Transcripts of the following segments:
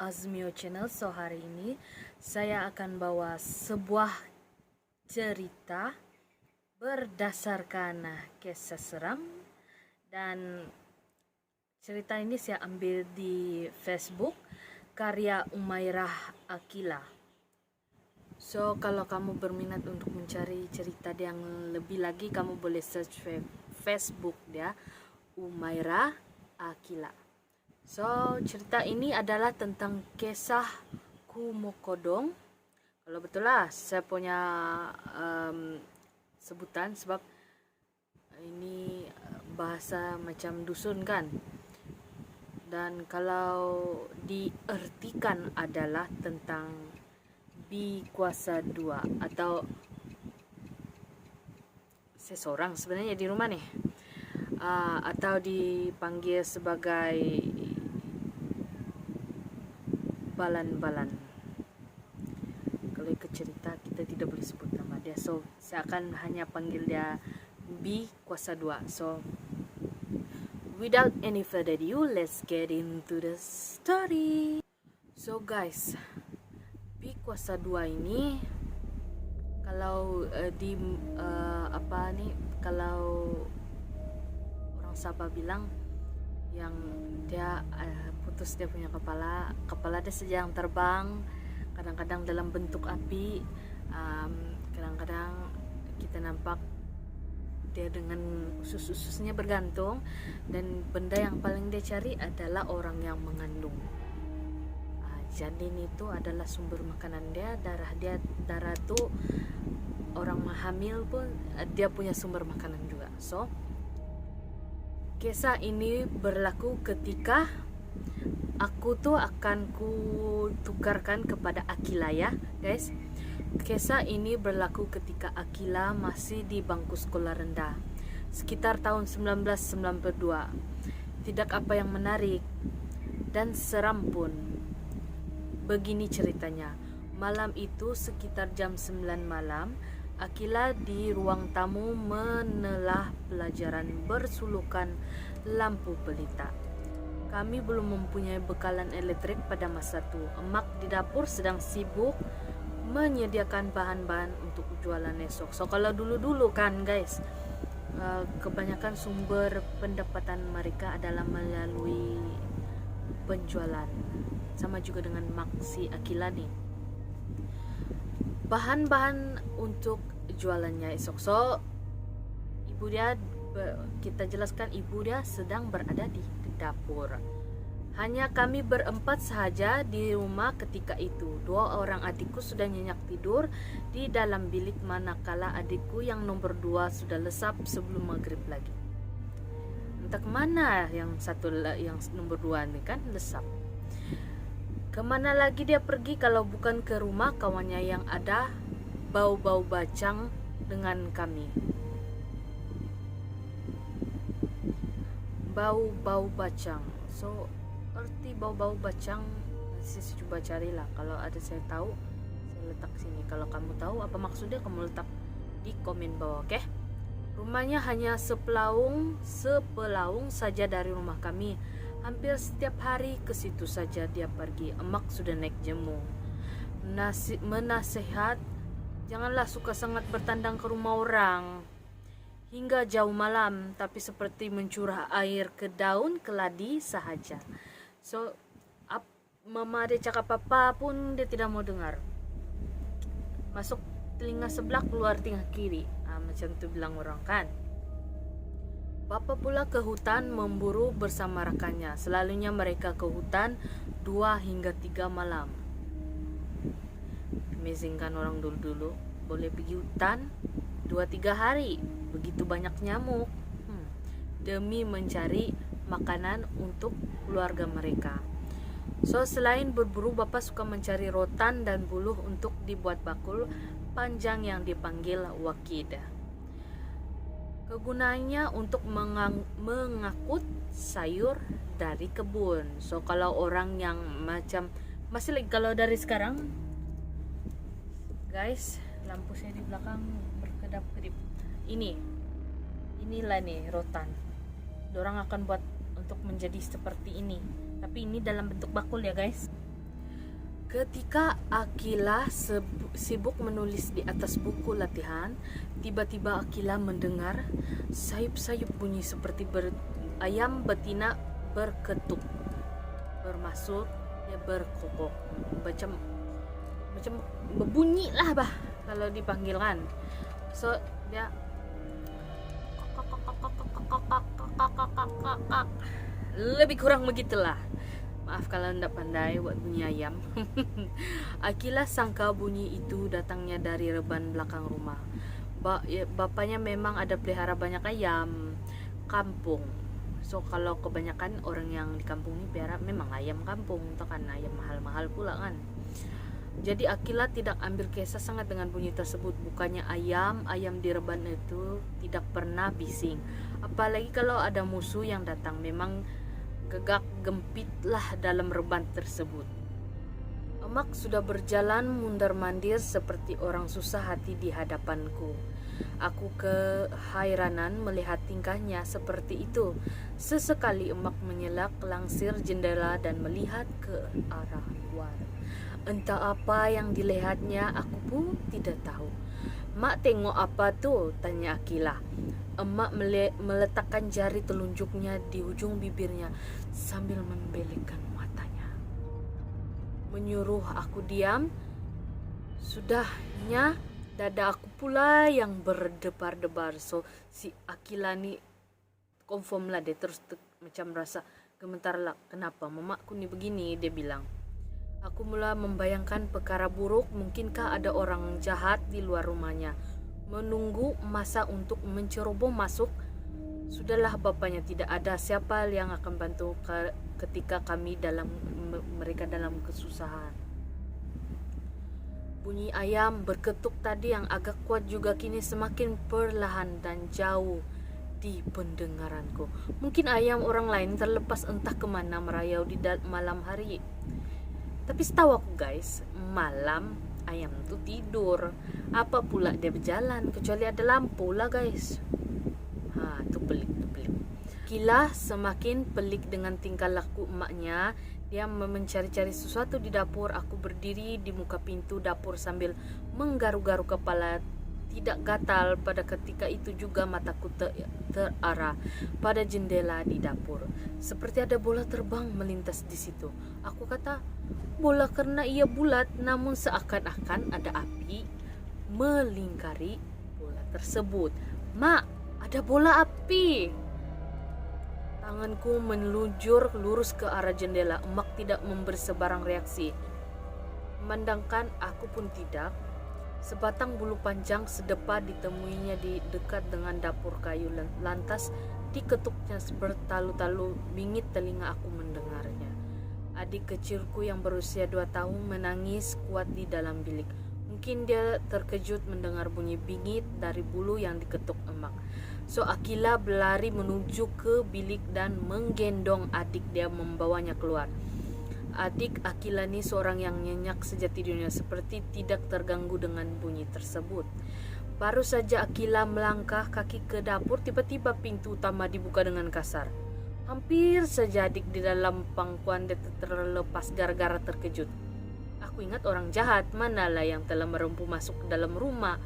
Azmio Channel. So hari ini saya akan bawa sebuah cerita berdasarkan kisah seram, dan cerita ini saya ambil di Facebook karya Umairah Akila. So kalau kamu berminat untuk mencari cerita yang lebih lagi, kamu boleh search Facebook dia Umairah Akila. So cerita ini adalah tentang kisah Kumokodong. Kalau betul lah saya punya sebutan, sebab ini bahasa macam dusun kan. Dan kalau diartikan adalah tentang Bi Kuasa 2 atau seseorang sebenarnya di rumah nih, atau dipanggil sebagai balan-balan. Kalau ikut cerita kita tidak boleh sebut nama dia, so saya akan hanya panggil dia Bi Kuasa 2. So without any further ado, let's get into the story. So guys, Bi Kuasa 2 ini kalau kalau orang Sabah bilang yang dia putus dia punya kepala dia sedang terbang, kadang-kadang dalam bentuk api, kadang-kadang kita nampak dia dengan usus-ususnya bergantung, dan benda yang paling dia cari adalah orang yang mengandung. Janin itu adalah sumber makanan dia, darah tuh orang hamil pun dia punya sumber makanan juga. So kisah ini berlaku ketika aku tuh akan tukarkan kepada Akila ya guys. Kisah ini berlaku ketika Akila masih di bangku sekolah rendah, sekitar tahun 1992. Tidak apa yang menarik dan seram pun. Begini ceritanya. Malam itu sekitar jam 9 malam, Akila di ruang tamu menelah pelajaran bersulukan lampu pelita. Kami belum mempunyai bekalan elektrik pada masa itu. Emak di dapur sedang sibuk menyediakan bahan-bahan untuk jualan esok. So kalau dulu-dulu kan guys, kebanyakan sumber pendapatan mereka adalah melalui penjualan. Sama juga dengan mak si Akila nih, bahan-bahan untuk jualannya esok. So ibu dia, kita jelaskan, ibu dia sedang berada di dapur. Hanya kami berempat sahaja di rumah ketika itu. 2 orang adikku sudah nyenyak tidur di dalam bilik, manakala adikku yang nomor 2 sudah lesap sebelum maghrib lagi. Entah kemana yang nomor 2 ini kan lesap. Kemana lagi dia pergi kalau bukan ke rumah kawannya yang ada bau-bau bacang dengan kami. Bau-bau bacang. So arti bau-bau bacang saya coba carilah. Kalau ada saya tahu, saya letak sini. Kalau kamu tahu apa maksudnya, kamu letak di komen bawah, oke? Rumahnya hanya sepelaung saja dari rumah kami. Hampir setiap hari ke situ saja dia pergi. Emak sudah naik jemu. Menasehat, janganlah suka sangat bertandang ke rumah orang hingga jauh malam, tapi seperti mencurah air ke daun keladi sahaja. So mama dia cakap apa pun dia tidak mau dengar. Masuk telinga sebelah, keluar telinga kiri, macam tu bilang orang kan. Bapa pula ke hutan memburu bersama rakannya. Selalunya mereka ke hutan 2 hingga 3 malam. Amazing kan orang dulu-dulu boleh pergi hutan 2-3 hari. Begitu banyak nyamuk, demi mencari makanan untuk keluarga mereka. So selain berburu, bapa suka mencari rotan dan buluh untuk dibuat bakul panjang yang dipanggil wakid. Kegunaannya untuk mengangkut sayur dari kebun. So kalau orang yang macam masih lagi, kalau dari sekarang guys, lampu saya di belakang berkedap-kedip. Inilah nih rotan. Dorang akan buat untuk menjadi seperti ini, tapi ini dalam bentuk bakul ya guys. Ketika Akila sibuk menulis di atas buku latihan, tiba-tiba Akila mendengar sayup-sayup bunyi seperti ayam betina berketuk, bermasuk, ya berkokok, macam berbunyi lah bah kalau dipanggilkan. So dia lebih kurang begitulah. Maaf kalau tidak pandai buat bunyi ayam. Akila sangka bunyi itu datangnya dari reban belakang rumah. Bapaknya memang ada pelihara banyak ayam kampung. So kalau kebanyakan orang yang di kampung ini pelihara memang ayam kampung, itu kan ayam mahal-mahal pula kan. Jadi Akila tidak ambil kisah sangat dengan bunyi tersebut. Bukannya ayam di reban itu tidak pernah bising. Apalagi kalau ada musuh yang datang, memang gegak gempitlah dalam reban tersebut. Emak sudah berjalan mundar-mandir seperti orang susah hati di hadapanku. Aku kehairanan melihat tingkahnya seperti itu. Sesekali emak menyelak langsir jendela dan melihat ke arah luar. Entah apa yang dilihatnya, aku pun tidak tahu. "Mak, tengok apa tuh?" tanya Akila. Emak meletakkan jari telunjuknya di ujung bibirnya sambil membelekkan matanya. Menyuruh aku diam. Sudahnya dada aku pula yang berdebar-debar. So si Akila ni confirm lah, dia terus macam rasa gemetar lah. Kenapa mamaku ni begini, dia bilang. Aku mula membayangkan perkara buruk. Mungkinkah ada orang jahat di luar rumahnya menunggu masa untuk menceroboh masuk? Sudahlah, bapaknya tidak ada, siapa yang akan bantu ketika mereka dalam kesusahan. Bunyi ayam berketuk tadi yang agak kuat juga kini semakin perlahan dan jauh di pendengaranku. Mungkin ayam orang lain terlepas entah kemana merayau di malam hari. Tapi setahu aku guys, malam ayam itu tidur. Apa pula dia berjalan kecuali ada lampu lah guys. Itu pelik. Akila semakin pelik dengan tingkah laku emaknya. Dia mencari-cari sesuatu di dapur. Aku berdiri di muka pintu dapur sambil menggaru-garu kepala. Tidak gatal. Pada ketika itu juga mataku terarah pada jendela di dapur. Seperti ada bola terbang melintas di situ. Aku kata, bola karena ia bulat, namun seakan-akan ada api melingkari bola tersebut. "Mak, ada bola api!" Tanganku meluncur lurus ke arah jendela. Emak tidak memberi sebarang reaksi. Memandangkan aku pun tidak. Sebatang bulu panjang sedepa ditemuinya di dekat dengan dapur kayu. Lantas diketuknya bertalu-talu. Bingit telinga aku mendengarnya. Adik kecilku yang berusia 2 tahun menangis kuat di dalam bilik. Mungkin dia terkejut mendengar bunyi bingit dari bulu yang diketuk emak. So Akila berlari menuju ke bilik dan menggendong adik dia, membawanya keluar. Adik Akila ni seorang yang nyenyak sejati dunia, seperti tidak terganggu dengan bunyi tersebut. Baru saja Akila melangkah kaki ke dapur, tiba-tiba pintu utama dibuka dengan kasar. Hampir saja adik di dalam pangkuan dia terlepas gara-gara terkejut. Aku ingat orang jahat manalah yang telah merempuh masuk ke dalam rumah.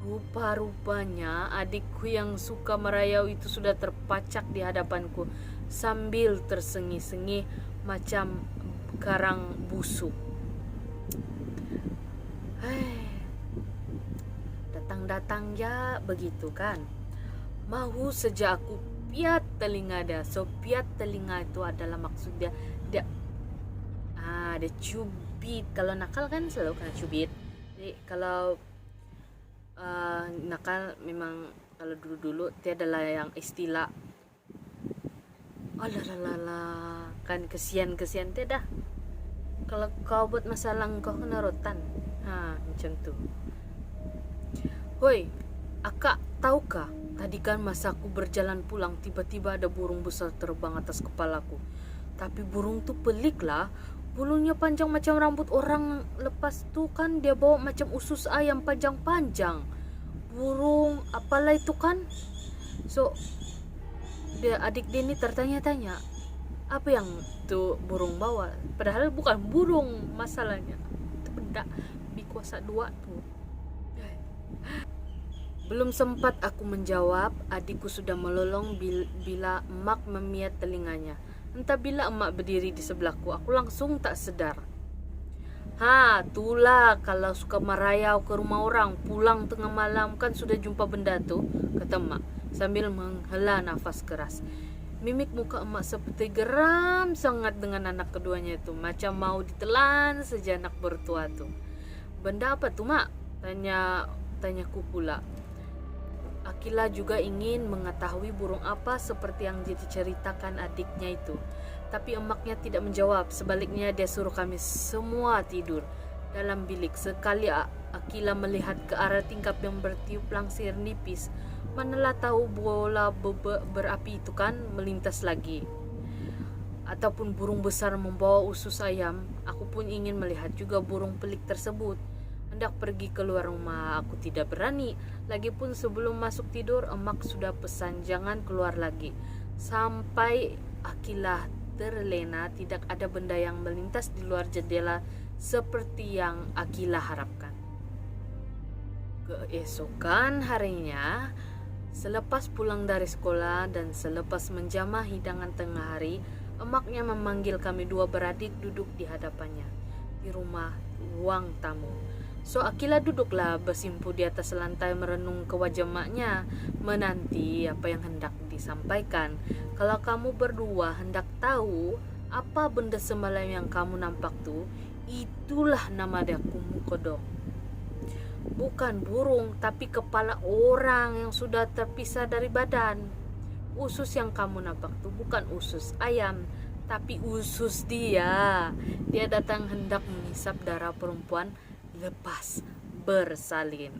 Rupa-rupanya adikku yang suka merayau itu sudah terpacak di hadapanku sambil tersengi-sengi macam karang busuk. Datang-datang ya begitu kan. Mahu saja aku piat telinga dia. So piat telinga itu adalah maksud dia dia cubit. Kalau nakal kan selalu kena cubit. Jadi kalau nakal memang kalau dulu-dulu dia adalah yang istilah alalala kan, kesian dia dah. Kalau kau buat masalah kau kena rotan. Macam tu. Hoi, akak, tahukah? Tadi kan masa aku berjalan pulang, tiba-tiba ada burung besar terbang atas kepalaku. Tapi burung tu pelik lah. Bulunya panjang macam rambut orang. Lepas tu kan dia bawa macam usus ayam panjang-panjang. Burung apalah itu kan? So adik dia ni tertanya-tanya, apa yang tu burung bawa? Padahal bukan burung masalahnya. beda bikuasa dua tuh. Belum sempat aku menjawab, adikku sudah melolong bila emak memiat telinganya. Entah bila emak berdiri di sebelahku, aku langsung tak sedar. Tulah kalau suka merayau ke rumah orang, pulang tengah malam kan sudah jumpa benda tuh, kata emak sambil menghela nafas keras. Mimik muka emak seperti geram sangat dengan anak keduanya itu, macam mau ditelan saja anak bertua tuh. Benda apa tuh, mak? Tanyaku pula. Akila juga ingin mengetahui burung apa seperti yang diceritakan adiknya itu. Tapi emaknya tidak menjawab. Sebaliknya dia suruh kami semua tidur dalam bilik. Sekali Akila melihat ke arah tingkap yang bertiup langsir nipis, manalah tahu bola berapi itu kan melintas lagi. Ataupun burung besar membawa usus ayam. Aku pun ingin melihat juga burung pelik tersebut. Hendak pergi keluar rumah, aku tidak berani. Lagipun sebelum masuk tidur, emak sudah pesan jangan keluar lagi. Sampai Akila terlena tidak ada benda yang melintas di luar jendela seperti yang Akila harapkan. Keesokan harinya, selepas pulang dari sekolah dan selepas menjamah hidangan tengah hari, emaknya memanggil kami dua beradik duduk di hadapannya di ruang tamu. So Akila duduklah bersimpu di atas lantai merenung ke wajah emaknya, menanti apa yang hendak disampaikan. Kalau kamu berdua hendak tahu apa benda semalam yang kamu nampak tuh, itulah nama dia Kumukodong. Bukan burung, tapi kepala orang yang sudah terpisah dari badan. Usus yang kamu nampak tuh bukan usus ayam, tapi usus dia. Dia datang hendak menghisap darah perempuan lepas bersalin.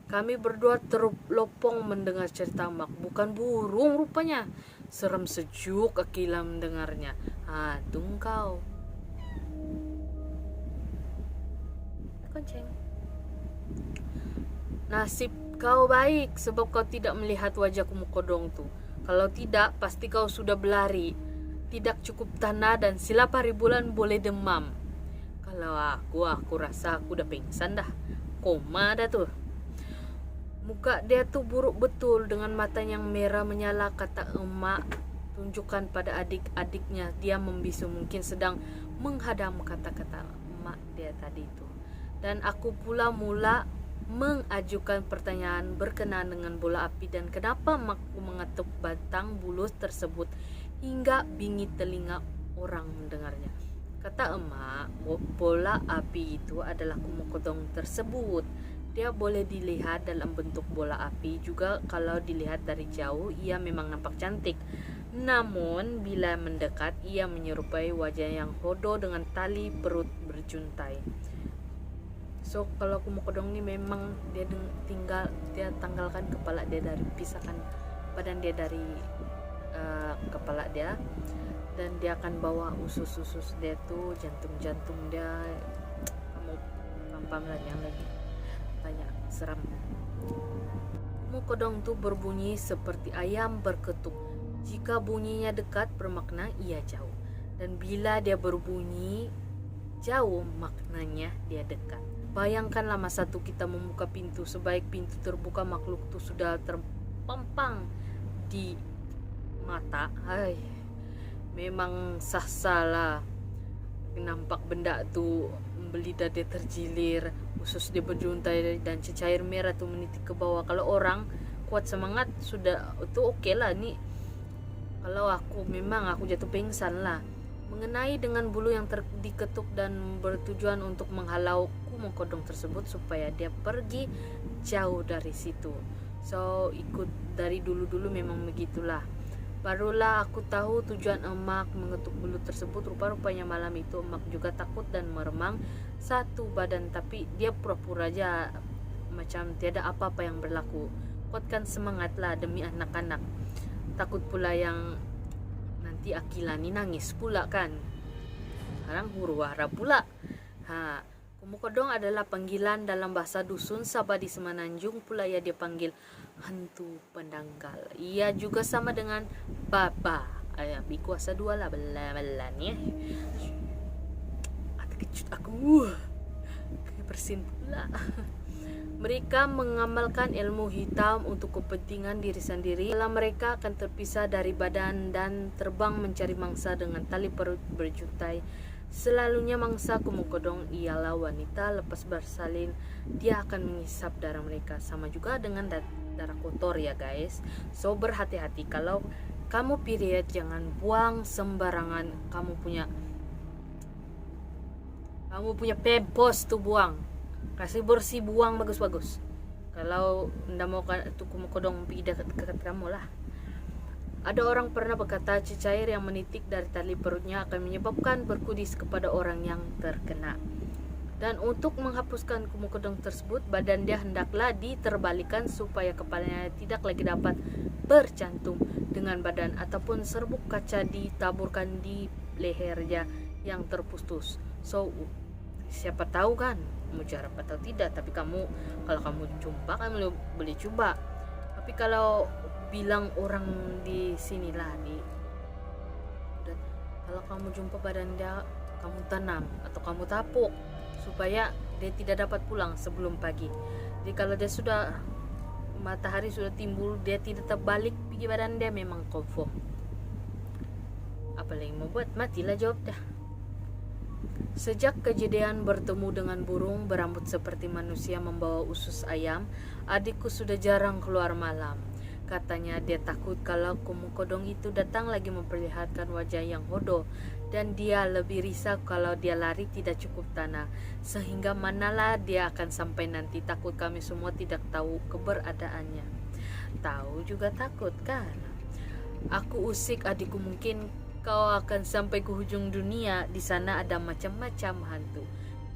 Kami berdua terlopong mendengar cerita emak. Bukan burung rupanya. Serem sejuk Akila mendengarnya. Kau. Konceng. Nasib kau baik sebab kau tidak melihat wajah Kumukodong tuh. Kalau tidak pasti kau sudah berlari. Tidak cukup tanah dan silap hari bulan boleh demam. Kalau aku rasa aku udah pingsan dah. Koma dah tuh. Muka dia tuh buruk betul dengan mata yang merah menyala, kata emak tunjukkan pada adik-adiknya. Dia membisu, mungkin sedang menghadam kata-kata emak dia tadi itu. Dan aku pula mula mengajukan pertanyaan berkenaan dengan bola api dan kenapa emakku mengetuk batang bulus tersebut hingga bingit telinga orang mendengarnya. Kata emak, bola api itu adalah Kumukodong tersebut. Dia boleh dilihat dalam bentuk bola api juga. Kalau dilihat dari jauh ia memang nampak cantik. Namun bila mendekat ia menyerupai wajah yang hodoh dengan tali perut berjuntai. So kalau Kumukodong ini memang dia tanggalkan kepala dia dari, pisahkan badan dia dari kepala dia, dan dia akan bawa usus-usus dia tuh, jantung-jantung dia. Kamu paham lah yang lagi tanya seram. Kumukodong tuh berbunyi seperti ayam berketuk. Jika bunyinya dekat bermakna ia jauh, dan bila dia berbunyi jauh maknanya dia dekat. Bayangkanlah masa itu kita membuka pintu, sebaik pintu terbuka makhluk itu sudah terpampang di mata. Memang salah nampak benda tu, lidah dia terjilir, usus dia berjuntai dan cecair merah tu menitik ke bawah. Kalau orang kuat semangat sudah itu okey lah ni. Kalau aku memang aku jatuh pingsan lah. Mengenai dengan bulu yang diketuk dan bertujuan untuk menghalau Kumukodong tersebut supaya dia pergi jauh dari situ. So ikut dari dulu-dulu memang begitulah. Barulah aku tahu tujuan emak mengetuk bulu tersebut. Rupa-rupanya malam itu emak juga takut dan meremang satu badan, tapi dia pura-pura aja macam tiada apa-apa yang berlaku. Kuatkan semangatlah demi anak-anak. Takut pula yang nanti Akila ni nangis pula kan. Sekarang huru-hara pula. Kumukodong adalah panggilan dalam bahasa dusun Sabah di Semenanjung. Pula ia dipanggil hantu pendangkal. Ia juga sama dengan baba. Bikuasa dua lah belan-belan ya. Kejut aku. bersin pula. Mereka mengamalkan ilmu hitam untuk kepentingan diri sendiri. Setelah mereka akan terpisah dari badan dan terbang mencari mangsa dengan tali perut berjutai. Selalunya mangsa Komokodong ialah wanita. Lepas bersalin, dia akan menghisap darah mereka. Sama juga dengan darah kotor ya guys. So berhati-hati kalau kamu period, jangan buang sembarangan. Kamu punya pempos tuh buang. Kasih bersih, buang bagus-bagus. Kalau ndak mau tuh Komokodong pergi dekat kamu lah. Ada orang pernah berkata cecair yang menitik dari tali perutnya akan menyebabkan berkudis kepada orang yang terkena. Dan untuk menghapuskan Komokodong tersebut, badan dia hendaklah diterbalikan supaya kepalanya tidak lagi dapat bercantum dengan badan, ataupun serbuk kaca ditaburkan di lehernya yang terputus. So siapa tahu kan mujarab atau tidak, tapi kalau kamu jumpa kamu boleh coba. Tapi kalau bilang orang di sinilah kalau kamu jumpa badan dia, kamu tanam atau kamu tapuk supaya dia tidak dapat pulang sebelum pagi. Jadi kalau dia sudah matahari sudah timbul, dia tidak terbalik pergi badan dia, memang confirm. Apa lagi mau buat, matilah jawab dah. Sejak kejadian bertemu dengan burung berambut seperti manusia membawa usus ayam, adikku sudah jarang keluar malam. Katanya dia takut kalau Komokodong itu datang lagi memperlihatkan wajah yang hodoh, dan dia lebih risau kalau dia lari tidak cukup tanah, sehingga manalah dia akan sampai nanti. Takut kami semua tidak tahu keberadaannya. Tahu juga takut kan? Aku usik adikku, mungkin kau akan sampai ke hujung dunia. Di sana ada macam-macam hantu.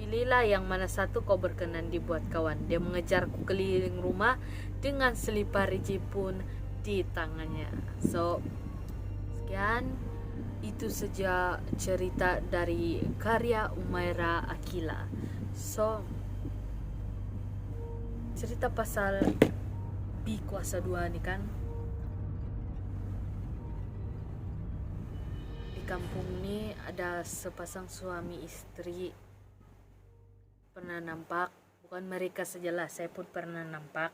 Pilihlah yang mana satu kau berkenan dibuat kawan. Dia mengejarku keliling rumah dengan selipar riji pun di tangannya. So sekian, itu saja cerita dari karya Umaira Akila. So cerita pasal Bi Kuasa 2 nih kan. Kampung ini ada sepasang suami istri. Pernah nampak, bukan mereka sajalah, saya pun pernah nampak.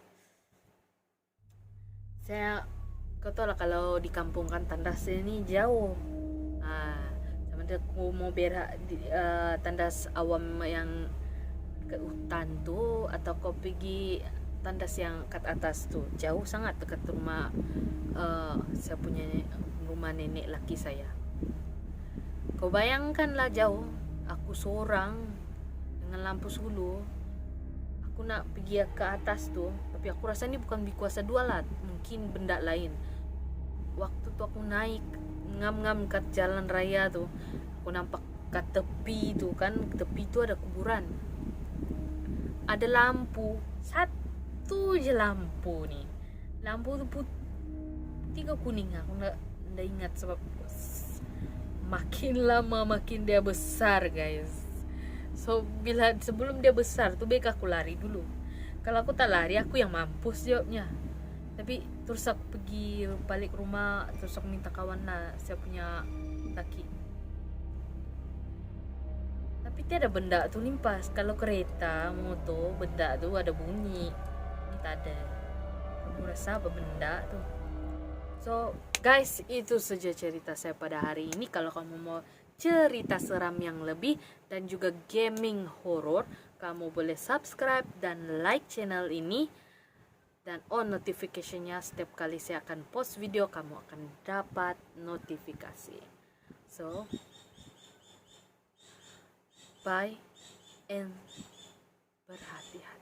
Kau tahu lah kalau di kampung kan tandas ini jauh. Sama dia aku mau berak tandas awam yang ke hutan tuh, atau kau pergi tandas yang kat atas tuh, jauh sangat dekat rumah saya punya rumah nenek laki saya. Kau bayangkanlah jauh, aku seorang dengan lampu sulu, aku nak pergi ke atas tuh, tapi aku rasa ini bukan Bi Kuasa 2 lah, mungkin benda lain. Waktu tuh aku naik ngam-ngam ke jalan raya tuh, aku nampak ke tepi tuh kan, tepi tuh ada kuburan, ada lampu, satu aja lampu nih, lampu tuh putih ke kuning. Aku nggak ingat sebab makin lama makin dia besar guys. So sebelum dia besar tuh baik aku lari dulu. Kalau aku tak lari, aku yang mampus jawabnya. Tapi terus aku pergi balik rumah, terus aku minta kawan lah, saya punya laki. Tapi tiada benda tuh limpas. Kalau kereta, motor, benda tuh ada bunyi. Ini tak ada. Kamu rasa apa benda tuh? So guys, itu saja cerita saya pada hari ini. Kalau kamu mau cerita seram yang lebih dan juga gaming horror, kamu boleh subscribe dan like channel ini, dan on notification-nya. Setiap kali saya akan post video, kamu akan dapat notifikasi. So bye and berhati-hati.